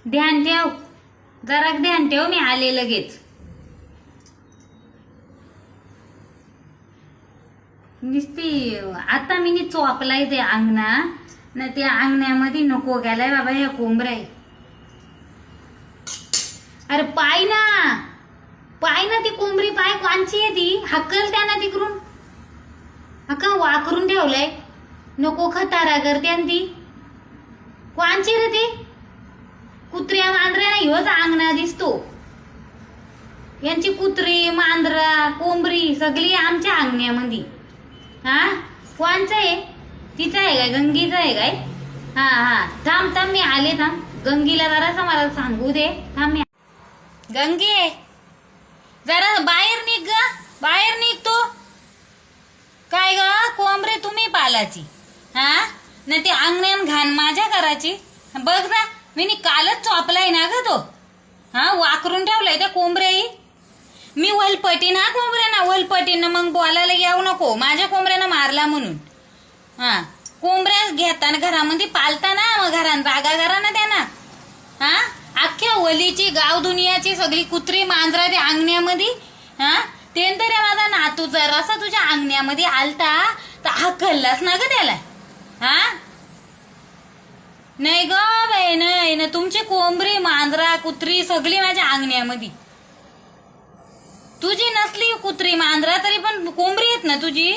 ध्यान ठेव, जरा ध्यान ठेव, मी आले लगेच. नुसती आता मी चोपलाय ते अंगणा ना, त्या अंगण्यामध्ये नको गेलाय बाबा ह्या कोंबऱ्या. अरे पाय ना ती कोंबरी, पाय कोणची आहे ती, हक्कल त्याना तिकडून हक्का वाकरून ठेवलाय. नको खतारा करते ती कोणची रे ती. कुत्र्या मांजऱ्या नाही होत अंगणा दिसतो यांची. कुत्री मांजरा कोंबरी सगळी आमच्या अंगण्यामध्ये. हा कोणचं आहे, तिचं आहे काय, गंगीचं आहे काय. हा थांब मी आले. थांब गंगीला जरासा मला सांगू दे. थांब मी गंगे, जरा बाहेर निघ ग, बाहेर निघतो. काय ग कोंबरे तुम्ही पालाची, हा ना ती अंगण्यान घाण माझ्या घराची. बघ ना मी कालच चोपलाय ना ग तो. हा वाकरून ठेवलाय त्या कोंबऱ्याही. मी वलपटीन हा कोंबऱ्याना, वलपटीन मग बोलायला येऊ नको माझ्या कोंबऱ्यानं मारला म्हणून. हा कोंबऱ्या घेताना घरामध्ये पालताना, मग घरान जागा करा ना त्यांना. हा अख्ख्या वलीची गाव दुनियाची सगळी कुत्री मांजरा त्या अंगण्यामध्ये. हा ते तरी माझा नातू जरासा तुझ्या अंगण्यामध्ये आलता तर हकललास ना ग त्याला. हा नाही ग बाई, नाही ना, तुमची कोंबरी मांजरा कुत्री सगळी माझ्या अंगण्यामध्ये. तुझी नसली कुत्री मांजरा तरी पण कोंबरी आहेत ना तुझी.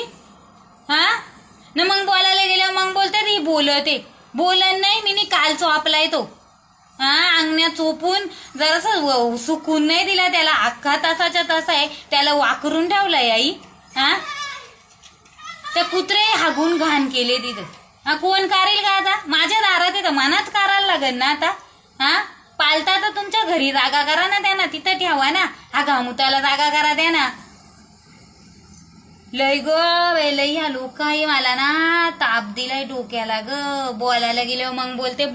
हा ना मग बोलायला गेल्यावर मग बोलते ती बोलते. बोलन नाही, मी काल चोपलाय तो. हा अंगण्यात चोपून जरासं सुकून नाही दिला त्याला. अख्खा तासाच्या तास आहे त्याला वाकरून ठेवलाय आई. हा त्या कुत्रे हागून घाण केले तिथं. हा कोण कारेल का आता, माझ्या दारात येतं मनाच करायला लागेल ना आता. हा पालता तर तुमच्या घरी जागा करा ना त्यांना, तिथं ठेवा ना. हा घामुताला जागा करा द्या ना. लय ग लय ह्या लोक आहे मला ना ताप दिलाय डोक्याला ग. बोलायला गेल्यावर मग बोलते